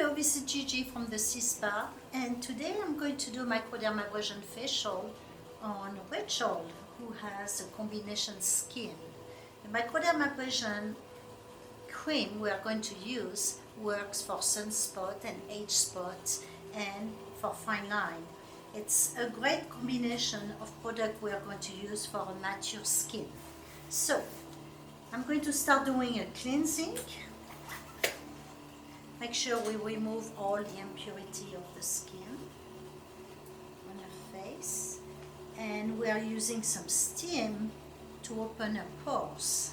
Hello, this is Gigi from the C-Spa, and today I'm going to do Microdermabrasion Facial on Rachel, who has a combination skin. The Microdermabrasion cream we are going to use works for sunspot and age spot and for fine line. It's a great combination of product we are going to use for a mature skin. So, I'm going to start doing a cleansing. Make sure we remove all the impurity of the skin on her face. And we are using some steam to open her pores.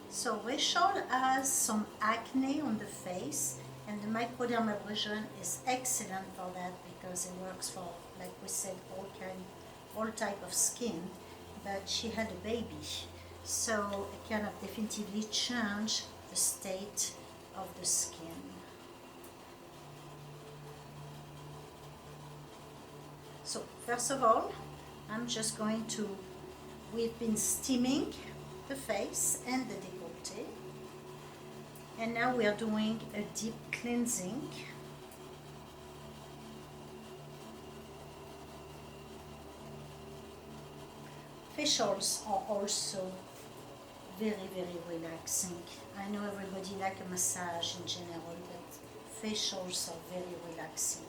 So Rachel has some acne on the face, and the microdermabrasion is excellent for that because it works for, like we said, all type of skin. But she had a baby, so it kind of definitively changed the state of the skin. So first of all, I'm just going to, we've been steaming the face and the décolleté, and now we are doing a deep cleansing. Facials are also very, very relaxing. I know everybody likes a massage in general, but facials are very relaxing.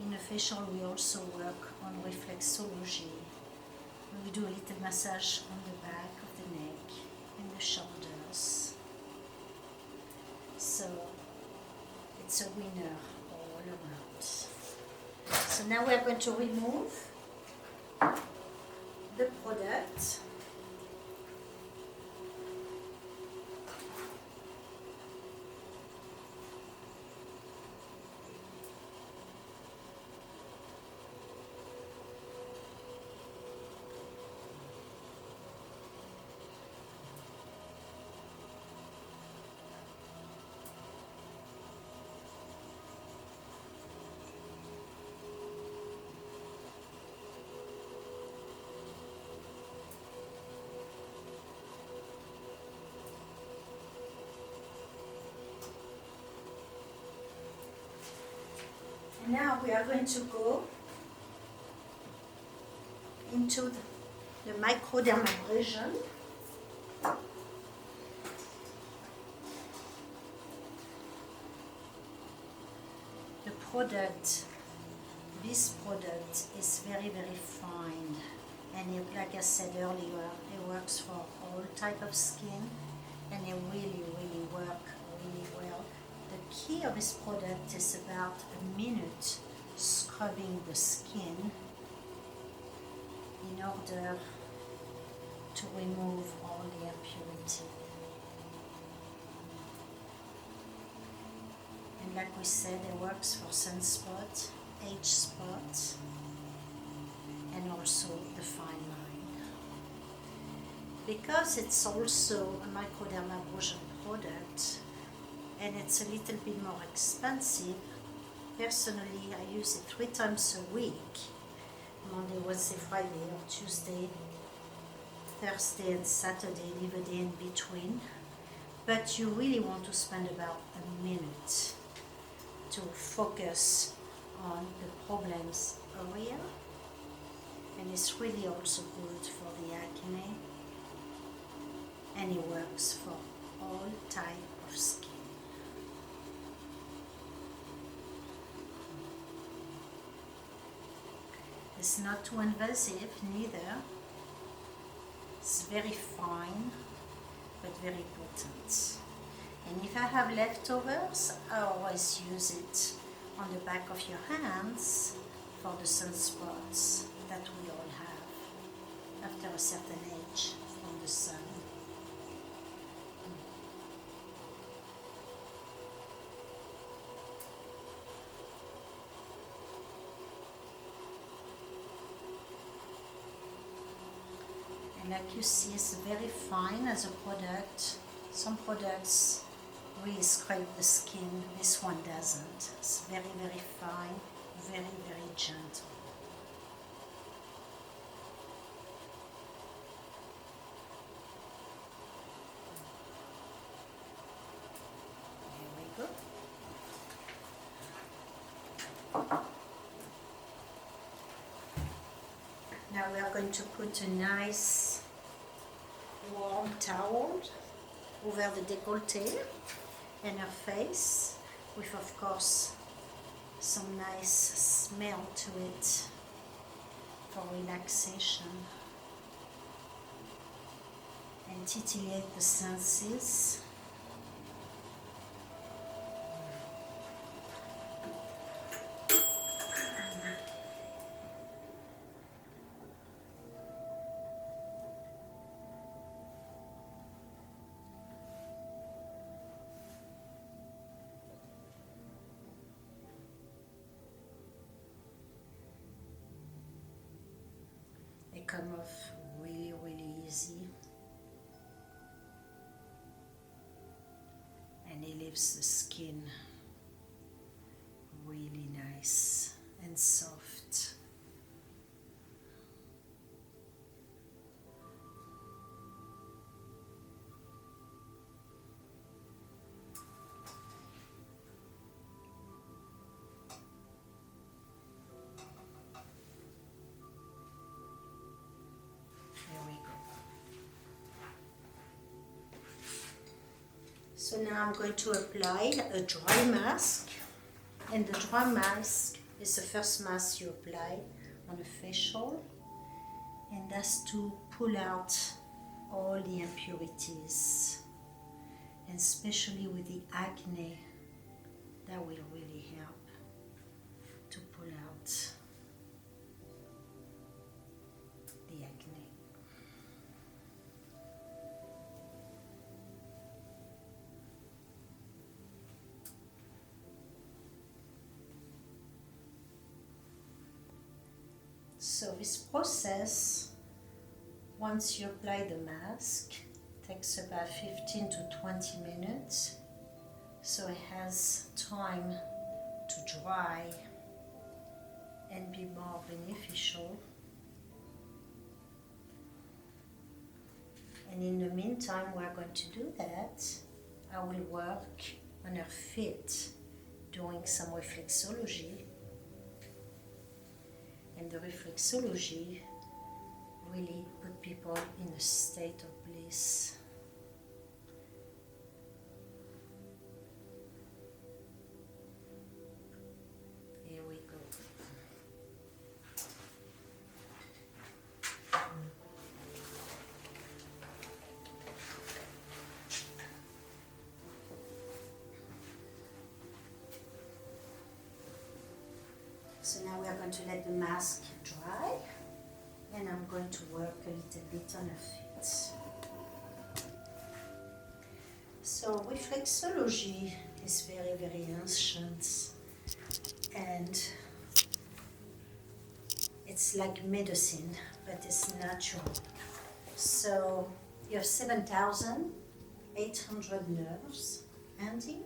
In a facial, we also work on reflexology. We do a little massage on the back of the neck and the shoulders. So it's a winner all around. So now we are going to remove the product. Now we are going to go into the microdermabrasion. The product, this product is very, very fine, and it, like I said earlier, it works for all type of skin, and it really, really works really well. The key of this product is about a minute scrubbing the skin in order to remove all the impurity. And like we said, it works for sunspot, age spot, and also the fine line. Because it's also a microdermabrasion product, and it's a little bit more expensive, personally I use it 3 times a week, Monday, Wednesday, Friday, or Tuesday, Thursday and Saturday, leave a day in between. But you really want to spend about a minute to focus on the problems area, and it's really also good for the acne, and it works for all type of skin. It's not too invasive neither. It's very fine, but very potent. And if I have leftovers, I always use it on the back of your hands for the sunspots that we all have after a certain age from the sun. And like you see, it's very fine as a product. Some products really scrape the skin, this one doesn't. It's very, very fine, very, very gentle. Now we are going to put a nice warm towel over the décolleté and her face, with of course some nice smell to it for relaxation, and titillate the senses. It comes off really easy, and it leaves the skin really nice and soft. There we go. So now I'm going to apply a dry mask, and the dry mask is the first mask you apply on a facial, and that's to pull out all the impurities, and especially with the acne, that will really help to pull out the acne. So this process, once you apply the mask, takes about 15 to 20 minutes, so it has time to dry and be more beneficial. And in the meantime, we're going to do that. I will work on her feet, doing some reflexology. And the reflexology really put people in a state of bliss. Here we go. So now we are going to let the mask dry, and I'm going to work a little bit on her feet. So reflexology is very ancient, and it's like medicine, but it's natural. So you have 7,800 nerves ending,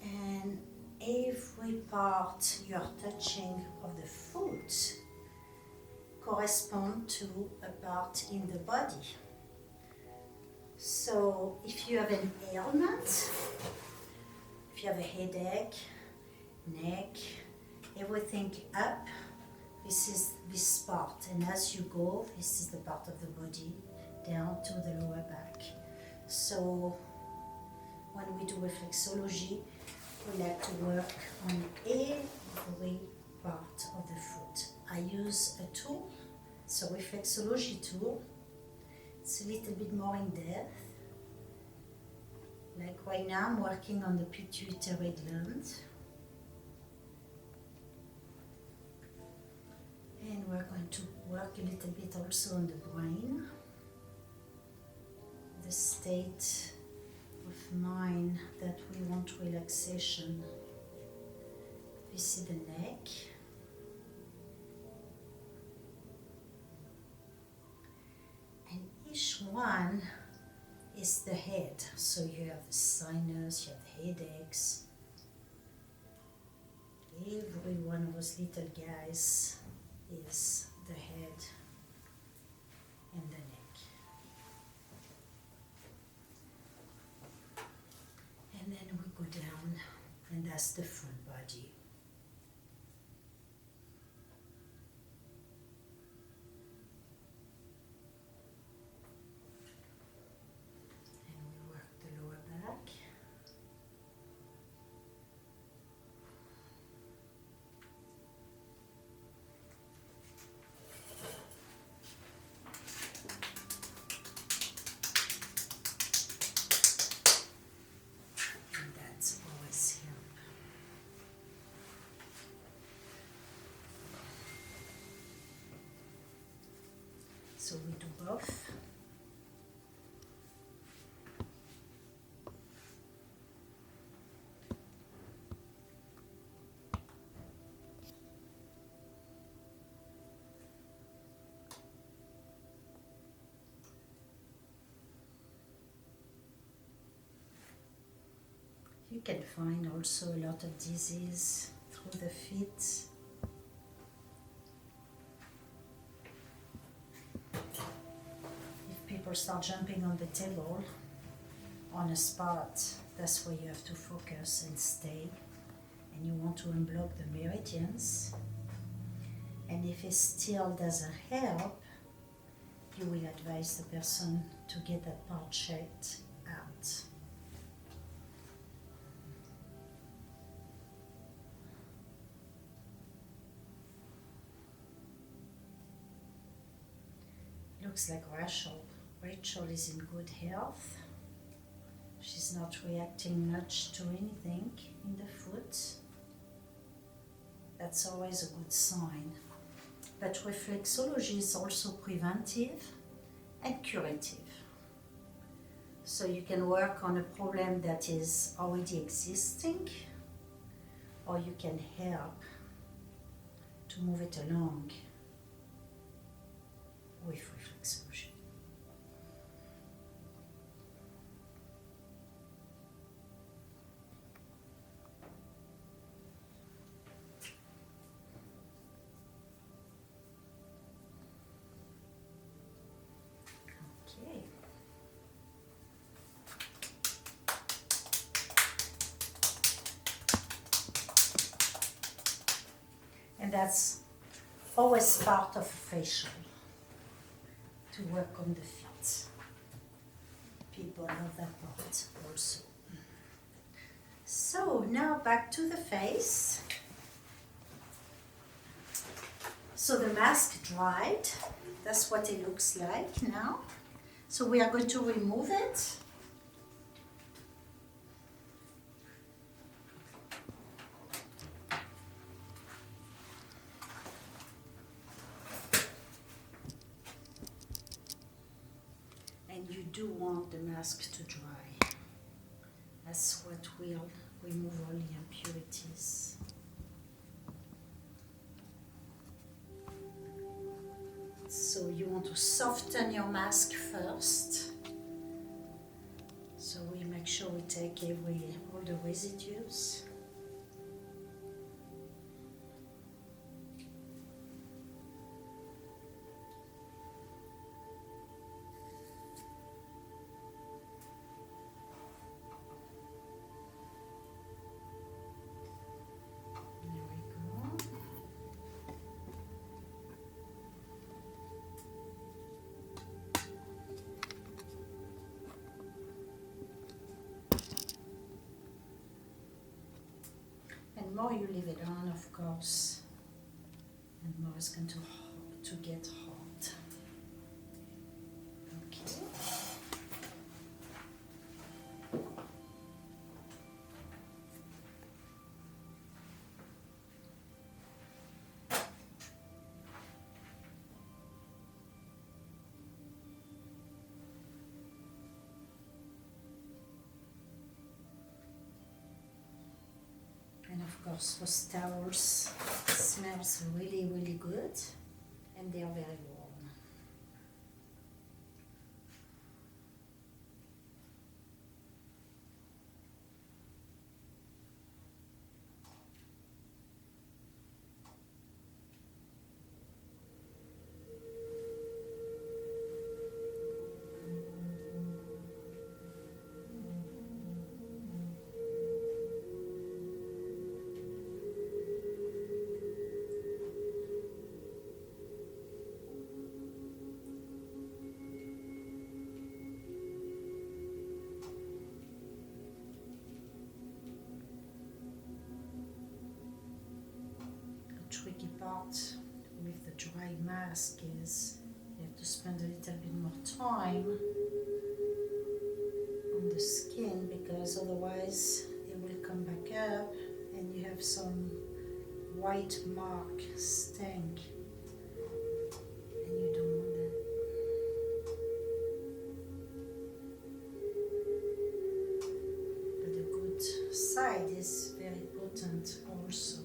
and every part you are touching of the foot correspond to a part in the body. So if you have an ailment, if you have a headache, neck, everything up, this is this part, and as you go, this is the part of the body down to the lower back. So when we do reflexology, we like to work on every part of the foot. I use a tool, so reflexology tool. It's a little bit more in depth. Like right now, I'm working on the pituitary gland. And we're going to work a little bit also on the brain, the state of mind that we want relaxation. This is the neck. And each one is the head. So you have the sinus, you have headaches. Every one of those little guys is the head and the neck. And then we go down And that's the full body. And we work the lower back. And that's always help. So we do both. You can find also a lot of disease through the feet. If people start jumping on the table on a spot, that's where you have to focus and stay. And you want to unblock the meridians. And if it still doesn't help, you will advise the person to get that part checked out. Looks like Rachel is in good health. She's not reacting much to anything in the foot. That's always a good sign. But reflexology is also preventive and curative. So you can work on a problem that is already existing, or you can help to move it along with reflexology. Okay. And that's always part of a facial, to work on the feet. People love that part also. So now back to the face. So the mask dried. That's what it looks like now. So we are going to remove it. And you do want the mask to dry. That's what will remove all the impurities. So you want to soften your mask first. So we make sure we take away all the residues. And more you leave it on, of course, and more it's going to get hot. Okay. And of course, those towels smells really, really good, and they are very warm. tricky part with the dry mask is you have to spend a little bit more time on the skin, because otherwise it will come back up and you have some white mark stink, and you don't want that. But the good side is very potent also,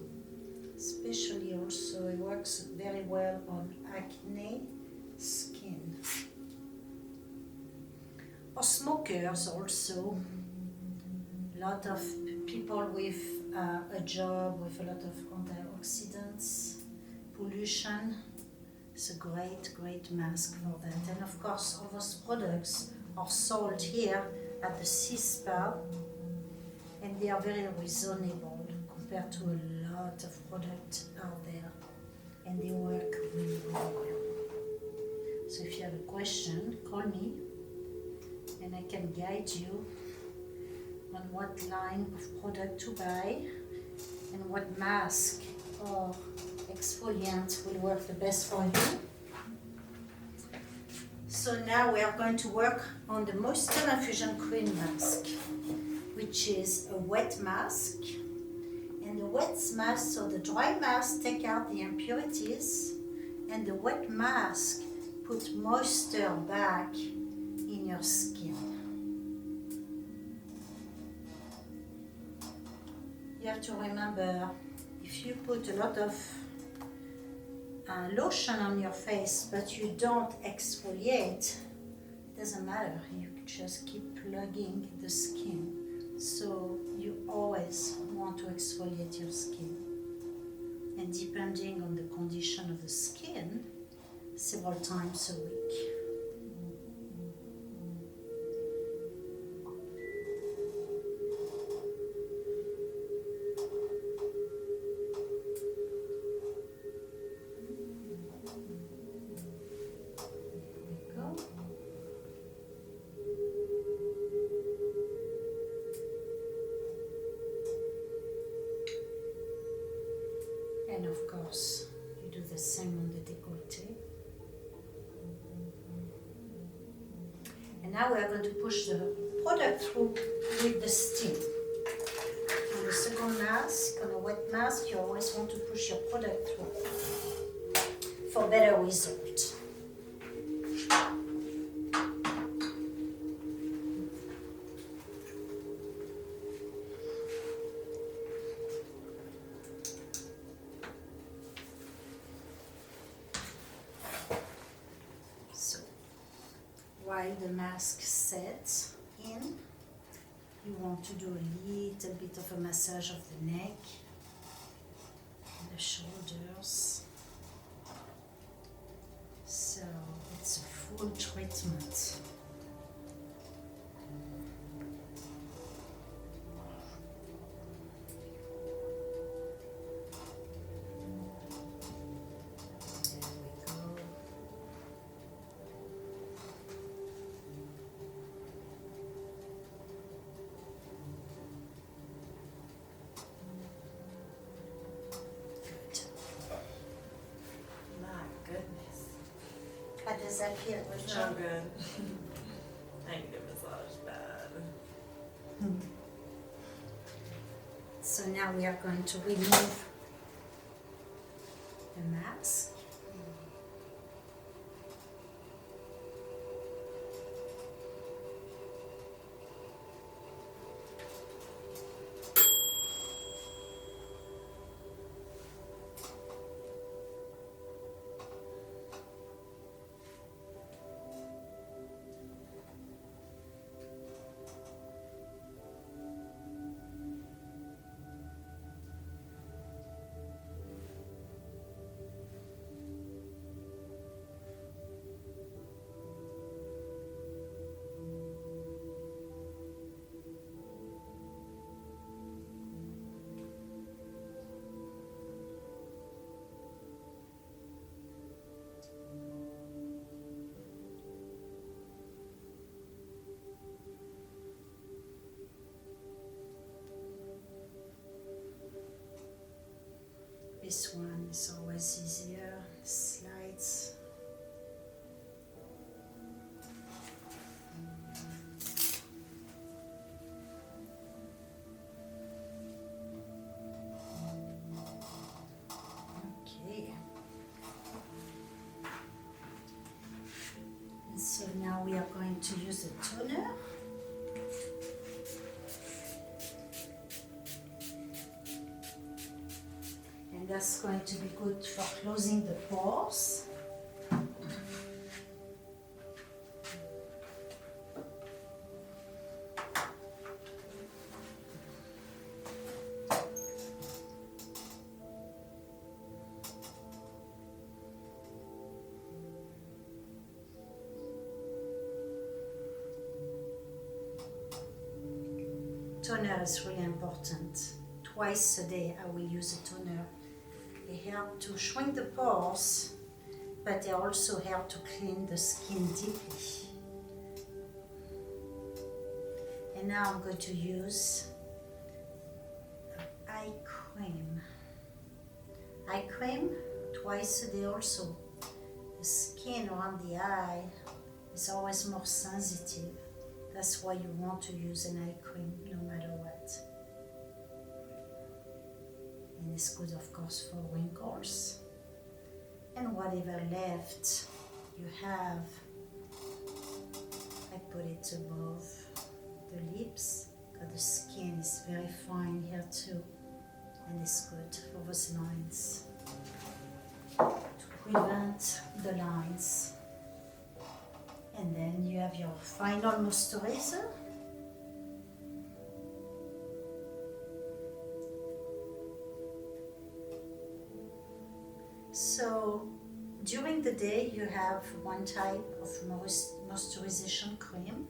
especially also it works very well on acne skin. Or smokers also. A lot of people with a job with a lot of antioxidants, pollution. It's a great mask for that. And of course all those products are sold here at the CISPA, and they are very reasonable compared to a lot of products out there, and they work really well. So if you have a question, call me and I can guide you on what line of product to buy and what mask or exfoliant will work the best for you. So now we are going to work on the Moisture Infusion Cream Mask, which is a wet mask. And the wet mask, so the dry mask take out the impurities, and the wet mask put moisture back in your skin. You have to remember, if you put a lot of lotion on your face but you don't exfoliate, it doesn't matter, you just keep plugging the skin. So you always want to exfoliate your skin, and depending on the condition of the skin, several times a week. And of course, you do the same on the décolleté. And now we are going to push the product through with the steam. On the second mask, on a wet mask, you always want to push your product through for better result. While the mask sets in, you want to do a little bit of a massage of the neck and the shoulders. So it's a full treatment. How does that feel? So good. I need a massage bad. So now we are going to remove the mask. This one is always easier. Slides. Okay. And so now we are going to use a toner. And that's going to be good for closing the pores. Toner is really important. Twice a day I will use a toner. They help to shrink the pores, but they also help to clean the skin deeply. And now I'm going to use eye cream. Eye cream twice a day also. The skin around the eye is always more sensitive. That's why you want to use an eye cream no matter what. And it's good, of course, for wrinkles. And whatever left you have, I put it above the lips, because the skin is very fine here too. And it's good for those lines, to prevent the lines. And then you have your final moisturizer. So during the day you have one type of moisturization cream,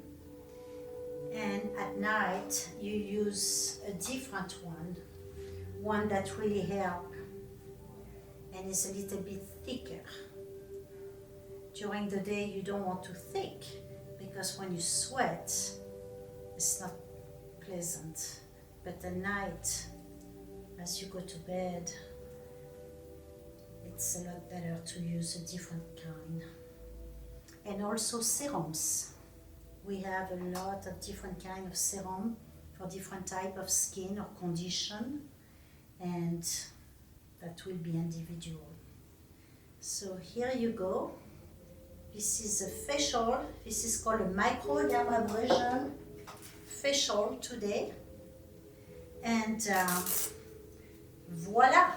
and at night you use a different one that really helps and is a little bit thicker. During the day you don't want too thick, because when you sweat it's not pleasant, but at night as you go to bed it's a lot better to use a different kind. And also serums. We have a lot of different kind of serum for different type of skin or condition, and that will be individual. So here you go. This is a facial. This is called a Microdermabrasion Facial today. And voila!